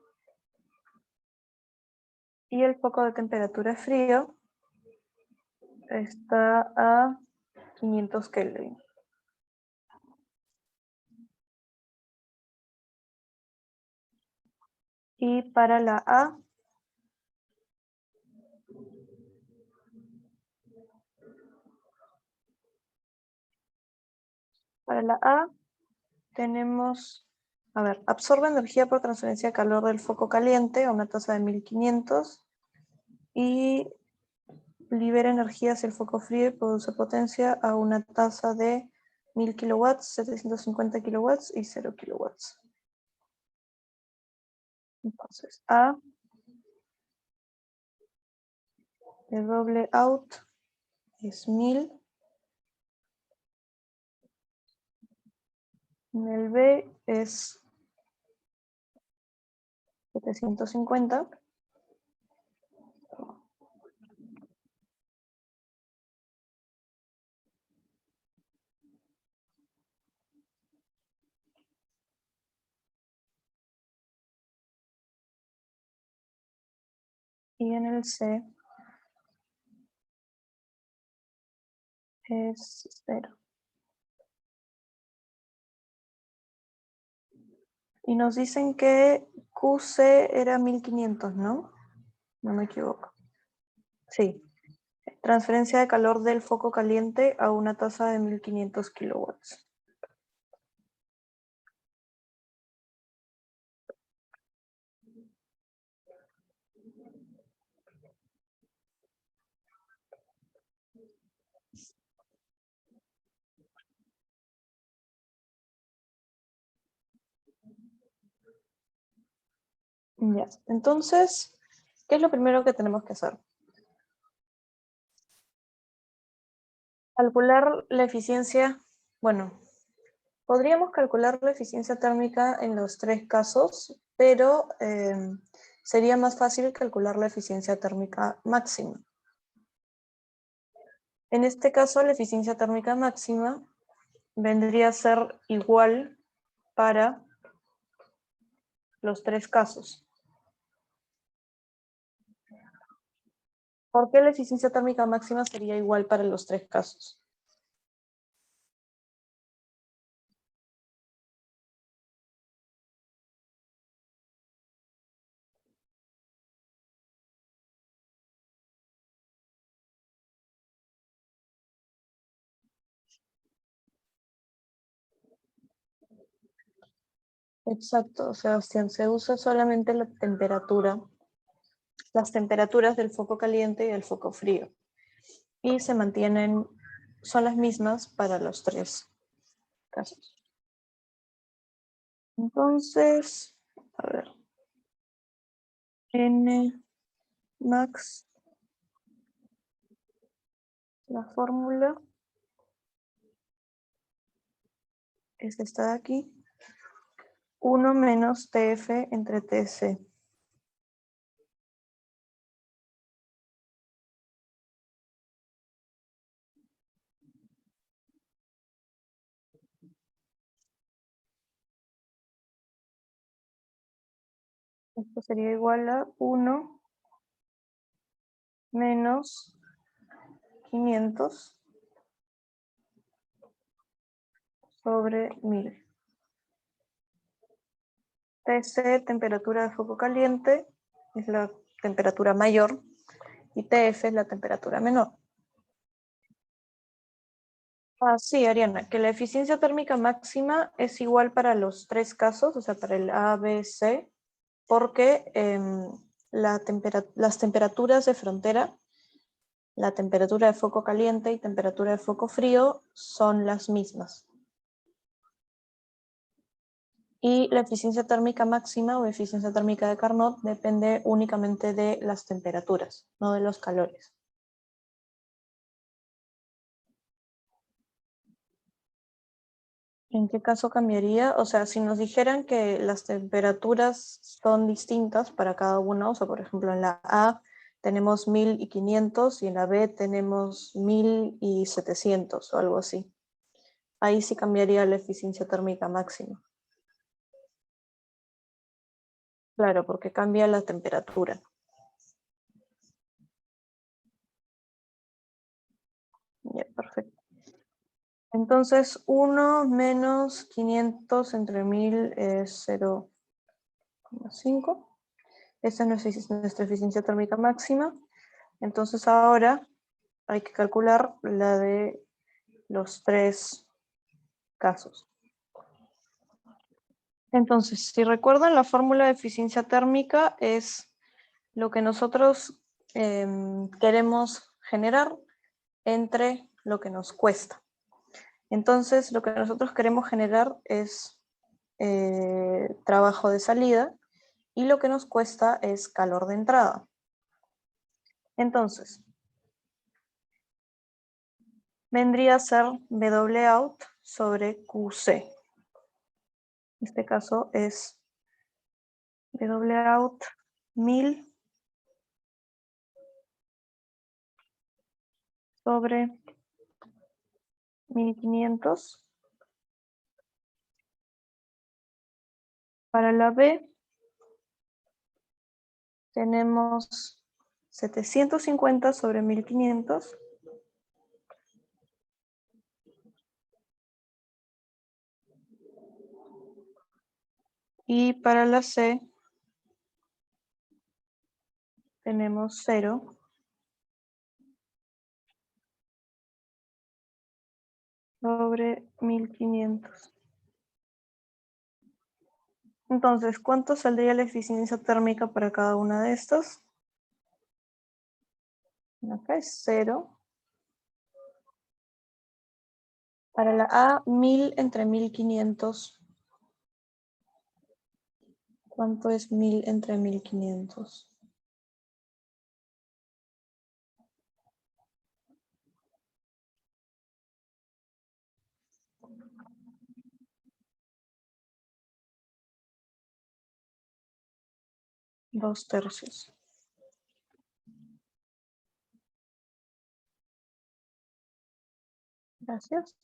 y el foco de temperatura frío está a 500 Kelvin. Y para la A tenemos, a ver, absorbe energía por transferencia de calor del foco caliente a una tasa de 1500 y libera energía hacia el foco frío y produce potencia a una tasa de 1000 kilowatts, 750 kilowatts y 0 kilowatts. Entonces, A de doble out es 1000. En el B es 750. Y en el C es 0. Y nos dicen que QC era 1500, ¿no? No me equivoco. Sí. Transferencia de calor del foco caliente a una tasa de 1500 kilowatts. Ya, entonces, ¿qué es lo primero que tenemos que hacer? Calcular la eficiencia, bueno, podríamos calcular la eficiencia térmica en los tres casos, pero sería más fácil calcular la eficiencia térmica máxima. En este caso, la eficiencia térmica máxima vendría a ser igual para los tres casos. ¿Por qué la eficiencia térmica máxima sería igual para los tres casos? Exacto, Sebastián, se usa solamente la temperatura, las temperaturas del foco caliente y del foco frío, y se mantienen, son las mismas para los tres casos. Entonces, a ver, N max, la fórmula es esta de aquí, 1 menos TF entre TC. Esto sería igual a 1 menos 500 sobre 1000. TC, temperatura de foco caliente, es la temperatura mayor, y TF es la temperatura menor. Sí, Ariana, que la eficiencia térmica máxima es igual para los tres casos, o sea, para el A, B, C, porque las temperaturas de frontera, la temperatura de foco caliente y temperatura de foco frío son las mismas. Y la eficiencia térmica máxima o eficiencia térmica de Carnot depende únicamente de las temperaturas, no de los calores. ¿En qué caso cambiaría? O sea, si nos dijeran que las temperaturas son distintas para cada uno, o sea, por ejemplo, en la A tenemos 1500 y en la B tenemos 1700 o algo así. Ahí sí cambiaría la eficiencia térmica máxima. Claro, porque cambia la temperatura. Ya, perfecto. Entonces, 1 menos 500 entre 1000 es 0,5. Esa es nuestra eficiencia térmica máxima. Entonces ahora hay que calcular la de los tres casos. Entonces, si recuerdan, la fórmula de eficiencia térmica es lo que nosotros queremos generar entre lo que nos cuesta. Entonces, lo que nosotros queremos generar es trabajo de salida y lo que nos cuesta es calor de entrada. Entonces, vendría a ser W out sobre QC. En este caso es W out 1000 sobre 1500. Para la B tenemos 750 sobre 1500. Y para la C tenemos 0 sobre 1500. Entonces, ¿cuánto saldría la eficiencia térmica para cada una de estas? Acá es 0. Para la A, 1000 entre 1500. ¿Cuánto es 1000 entre 1500? Dos tercios. Gracias.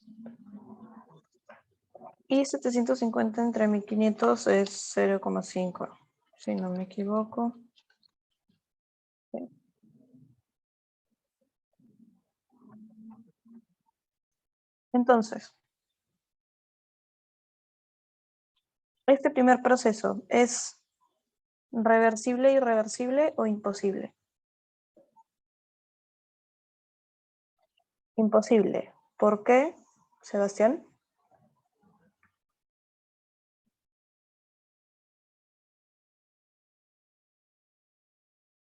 Y 750 entre 1500 es 0,5, si no me equivoco. Sí. Entonces, este primer proceso es reversible, irreversible o imposible. Imposible. ¿Por qué, Sebastián?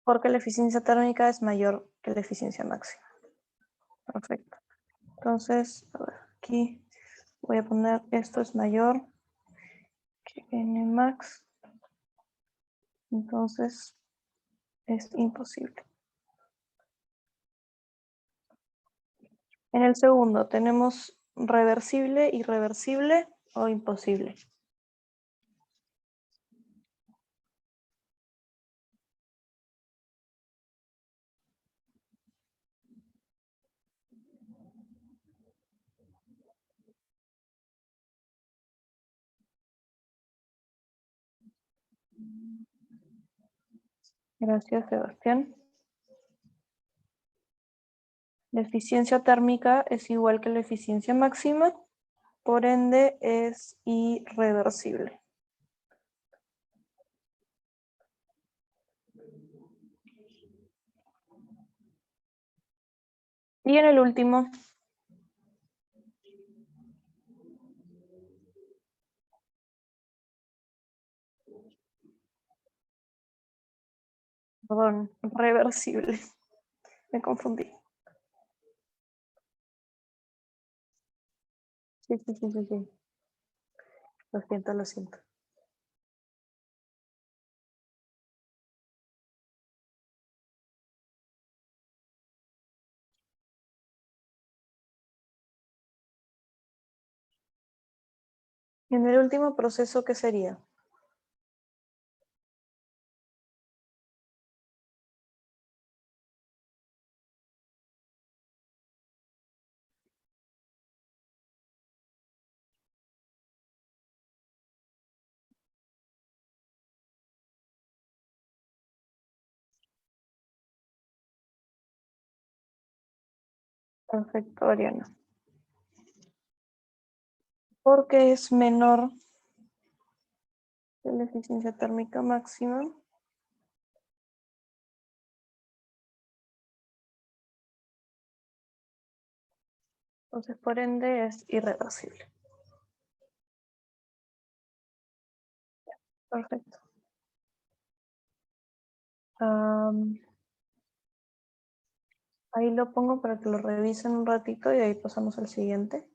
Porque la eficiencia térmica es mayor que la eficiencia máxima. Perfecto. Entonces, a ver, aquí voy a poner esto es mayor que Nmax. Entonces, es imposible. En el segundo tenemos reversible, irreversible o imposible. Gracias, Sebastián. La eficiencia térmica es igual que la eficiencia máxima, por ende es irreversible. Y en el último, perdón, reversible. Me confundí. Sí, sí, sí, sí, sí. Lo siento, lo siento. En el último proceso, ¿qué sería? Perfecto, Ariana. Porque es menor que la eficiencia térmica máxima. Entonces, por ende, es irreversible. Perfecto. Ahí lo pongo para que lo revisen un ratito y ahí pasamos al siguiente.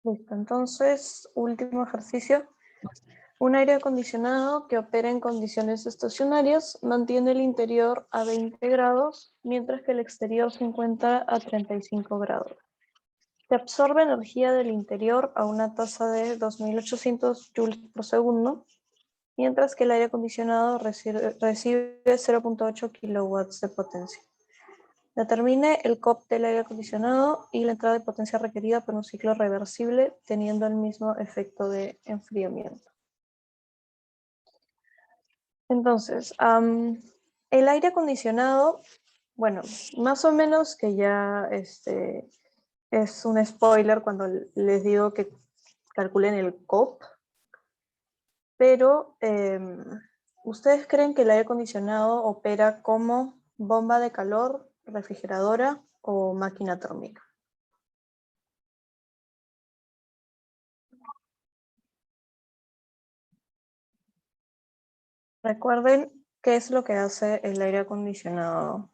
Listo, entonces, último ejercicio. Un aire acondicionado que opera en condiciones estacionarias mantiene el interior a 20 grados, mientras que el exterior se encuentra a 35 grados. Se absorbe energía del interior a una tasa de 2800 joules por segundo, mientras que el aire acondicionado recibe 0,8 kilowatts de potencia. Determine el COP del aire acondicionado y la entrada de potencia requerida por un ciclo reversible teniendo el mismo efecto de enfriamiento. Entonces, el aire acondicionado, bueno, más o menos que ya es un spoiler cuando les digo que calculen el COP, pero ¿Ustedes creen que el aire acondicionado opera como bomba de calor, refrigeradora o máquina térmica? Recuerden qué es lo que hace el aire acondicionado.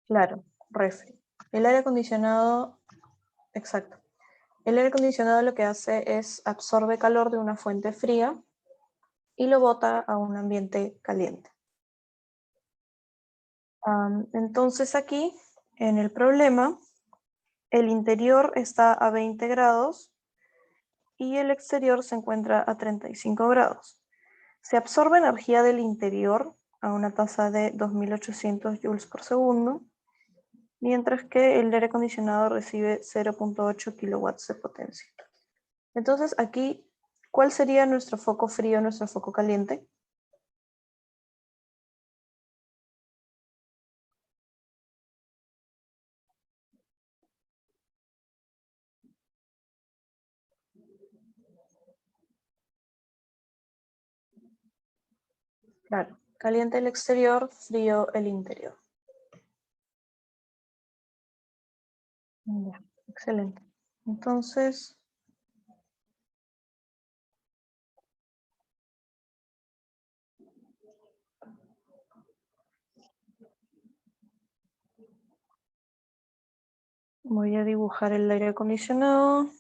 Claro, refri. El aire acondicionado, exacto. El aire acondicionado lo que hace es absorbe calor de una fuente fría y lo bota a un ambiente caliente. Entonces aquí, en el problema, el interior está a 20 grados y el exterior se encuentra a 35 grados. Se absorbe energía del interior a una tasa de 2800 joules por segundo, mientras que el aire acondicionado recibe 0.8 kilowatts de potencia. Entonces aquí, ¿cuál sería nuestro foco frío, nuestro foco caliente? Claro, caliente el exterior, frío el interior. Ya, excelente. Entonces, voy a dibujar el aire acondicionado.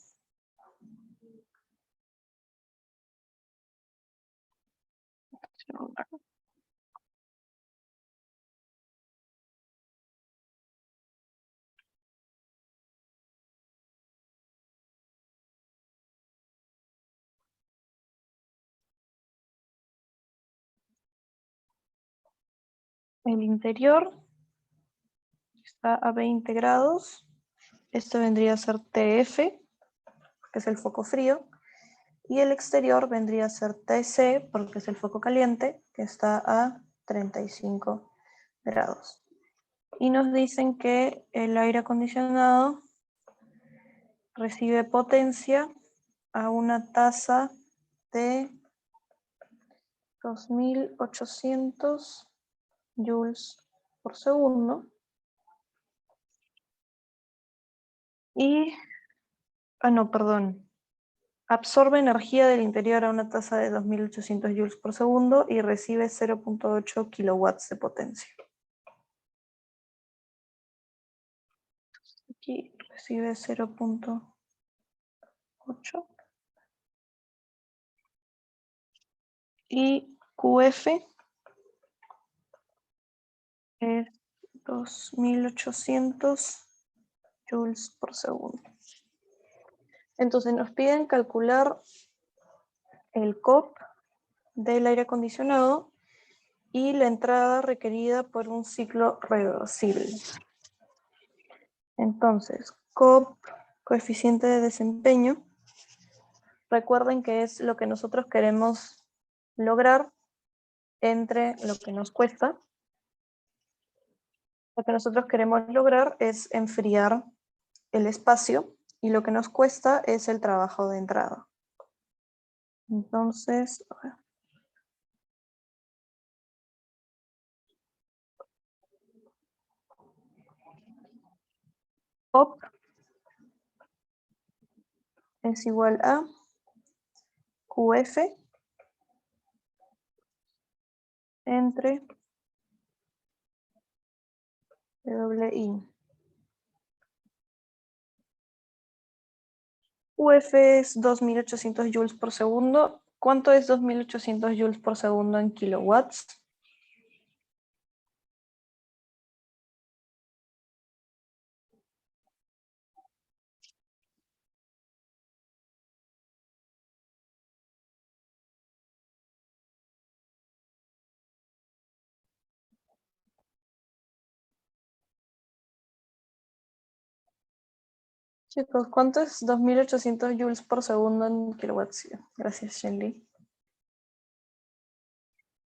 El interior está a 20 grados. Esto vendría a ser TF, que es el foco frío. Y el exterior vendría a ser TC, porque es el foco caliente, que está a 35 grados. Y nos dicen que el aire acondicionado recibe potencia a una tasa de 2800 joules por segundo. Y, no, perdón, absorbe energía del interior a una tasa de 2800 joules por segundo y recibe 0.8 kilowatts de potencia. Aquí recibe 0.8. Y QF es 2800 joules por segundo. Entonces nos piden calcular el COP del aire acondicionado y la entrada requerida por un ciclo reversible. Entonces, COP, coeficiente de desempeño, recuerden que es lo que nosotros queremos lograr entre lo que nos cuesta. Lo que nosotros queremos lograr es enfriar el espacio y lo que nos cuesta es el trabajo de entrada. Entonces, COP es igual a QF entre WI. UF es 2800 joules por segundo. ¿Cuánto es 2800 joules por segundo en kilowatts? Chicos, ¿cuánto es 2800 joules por segundo en kilowatts? Gracias, Shelly.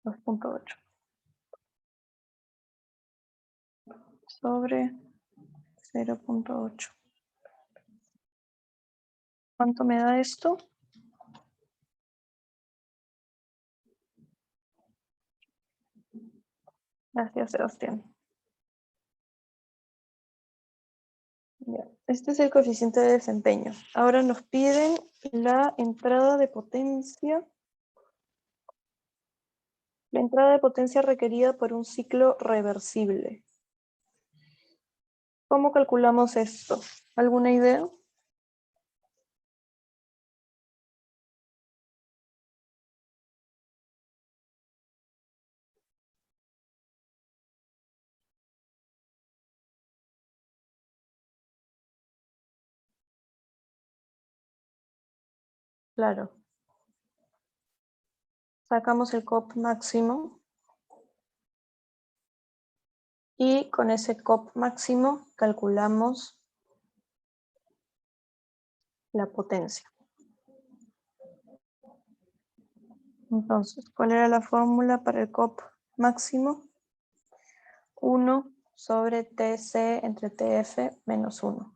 2.8 sobre 0.8. ¿Cuánto me da esto? Gracias, Sebastián. Ya, este es el coeficiente de desempeño. Ahora nos piden la entrada de potencia. La entrada de potencia requerida por un ciclo reversible. ¿Cómo calculamos esto? ¿Alguna idea? Claro. Sacamos el COP máximo. Y con ese COP máximo calculamos la potencia. Entonces, ¿cuál era la fórmula para el COP máximo? 1 sobre TC entre TF menos 1.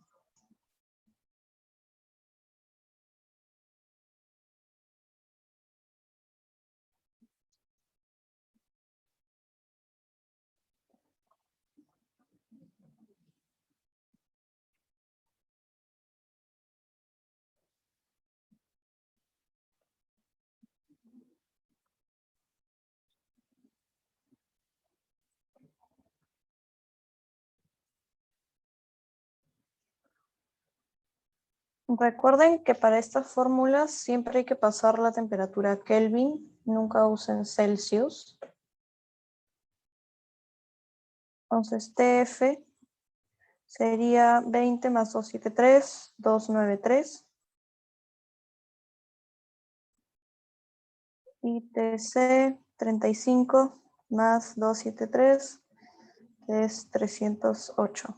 Recuerden que para estas fórmulas siempre hay que pasar la temperatura a Kelvin, nunca usen Celsius. Entonces TF sería 20 más 273, 293. Y TC 35 más 273, que es 308.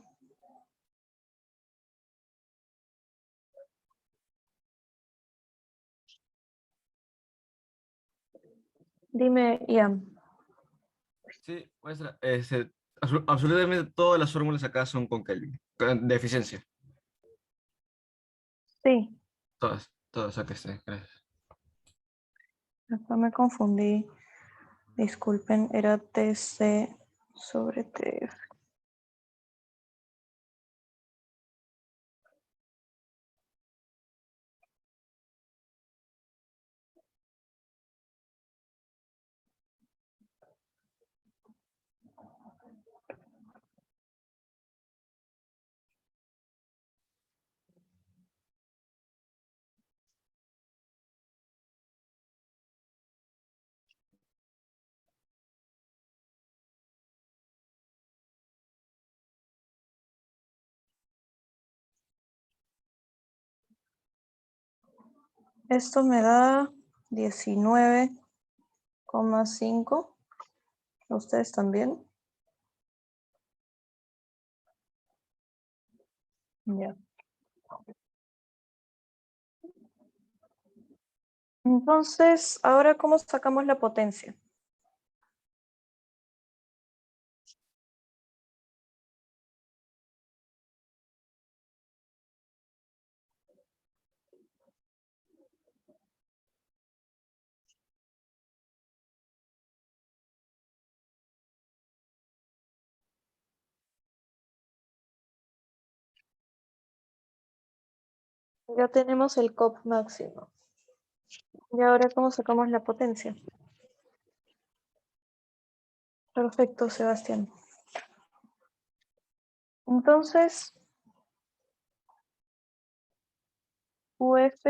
Dime, Ian. Sí, maestra. Absolutamente todas las fórmulas acá son con Kelvin, de eficiencia. Sí, Todas, todas, acá está. Gracias. acá me confundí. Disculpen, era TC sobre TF. Esto me da 19,5. ¿Ustedes también? Ya. Entonces, ahora, ¿cómo sacamos la potencia? Ya tenemos el COP máximo. ¿Y ahora cómo sacamos la potencia? Perfecto, Sebastián. Entonces, UF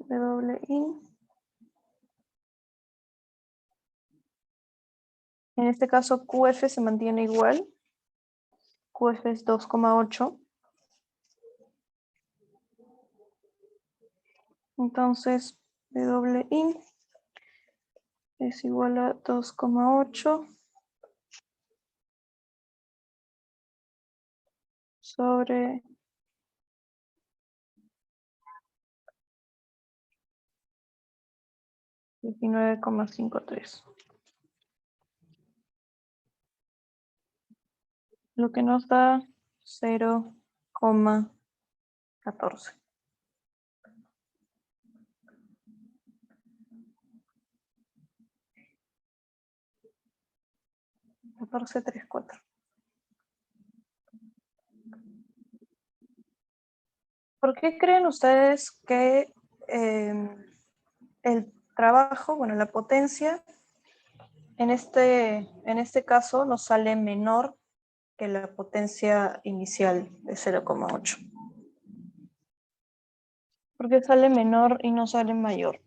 WIN. En este caso, QF se mantiene igual. QF es 2,8. Entonces, WIN es igual a 2,8 sobre 19,53. Lo que nos da 0,14. 14,34. ¿Por qué creen ustedes que el trabajo, bueno, la potencia, en este caso nos sale menor que la potencia inicial de 0,8? ¿Por qué sale menor y no sale mayor?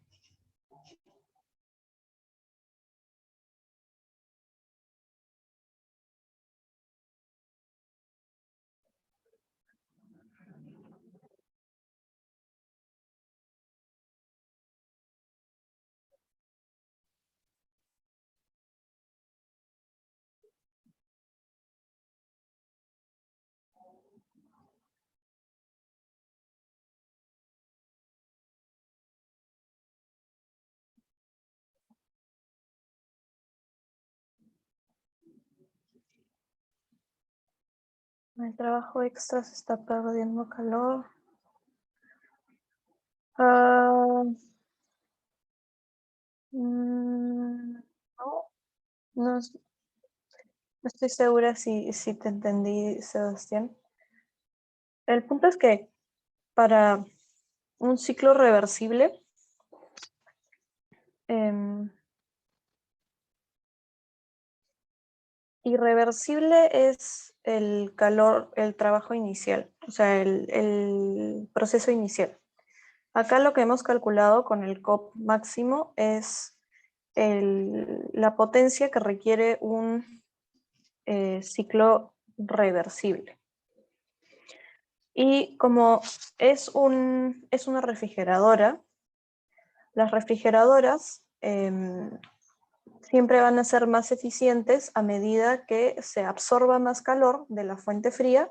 El trabajo extra se está perdiendo calor. No, no estoy segura si te entendí, Sebastián. El punto es que para un ciclo reversible, irreversible es el calor, el trabajo inicial, o sea, el proceso inicial. Acá lo que hemos calculado con el COP máximo es la potencia que requiere un ciclo reversible. Y como es una refrigeradora, las refrigeradoras siempre van a ser más eficientes a medida que se absorba más calor de la fuente fría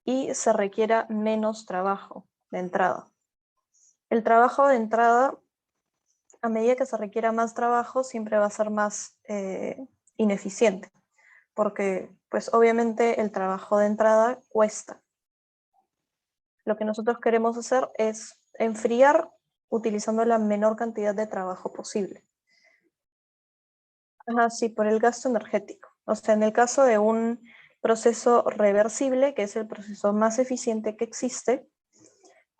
y se requiera menos trabajo de entrada. El trabajo de entrada, a medida que se requiera más trabajo, siempre va a ser más ineficiente, porque pues obviamente el trabajo de entrada cuesta. Lo que nosotros queremos hacer es enfriar utilizando la menor cantidad de trabajo posible. Ajá, sí, por el gasto energético. O sea, en el caso de un proceso reversible, que es el proceso más eficiente que existe,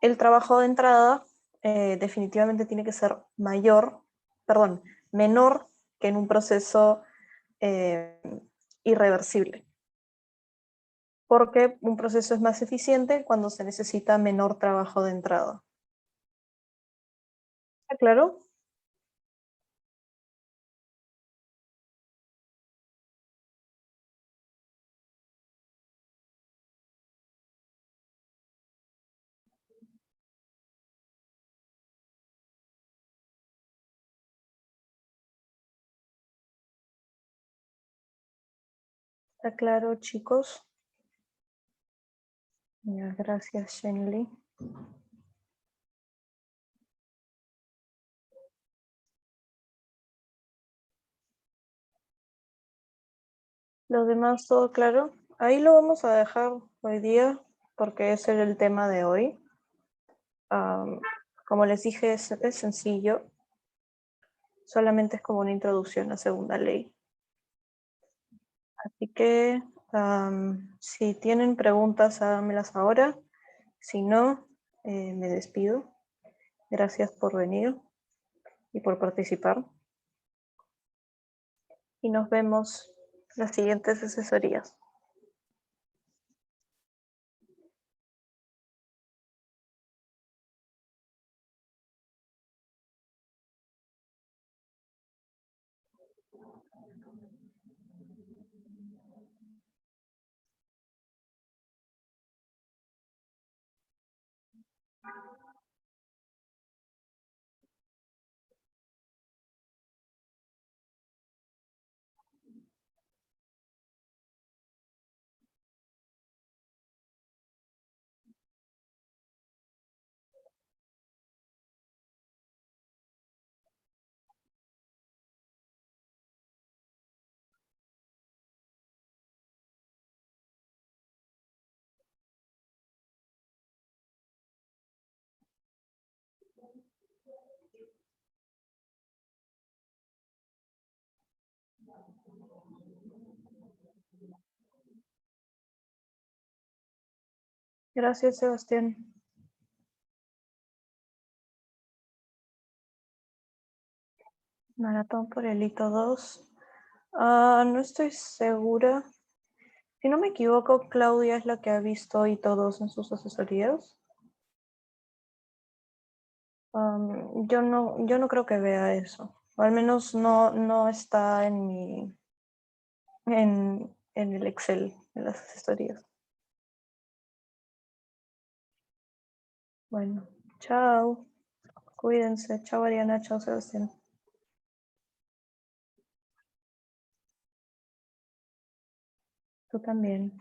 el trabajo de entrada definitivamente tiene que ser menor que en un proceso eh, irreversible. Porque un proceso es más eficiente cuando se necesita menor trabajo de entrada. ¿Está claro? ¿Está claro, chicos? Gracias, Shenli. Los demás, todo claro. Ahí lo vamos a dejar hoy día porque ese era el tema de hoy. Como les dije, es sencillo. Solamente es como una introducción a segunda ley. Así que si tienen preguntas, háganmelas ahora. Si no, me despido. Gracias por venir y por participar. Y nos vemos en las siguientes asesorías. Gracias, Sebastián. Maratón por el hito 2. No estoy segura. Si no me equivoco, Claudia es la que ha visto hito 2 en sus asesorías. Yo no creo que vea eso. O al menos no está en en el Excel de las asesorías. Bueno, chao. Cuídense. Chao, Ariana. Chao, Sebastián. Tú también.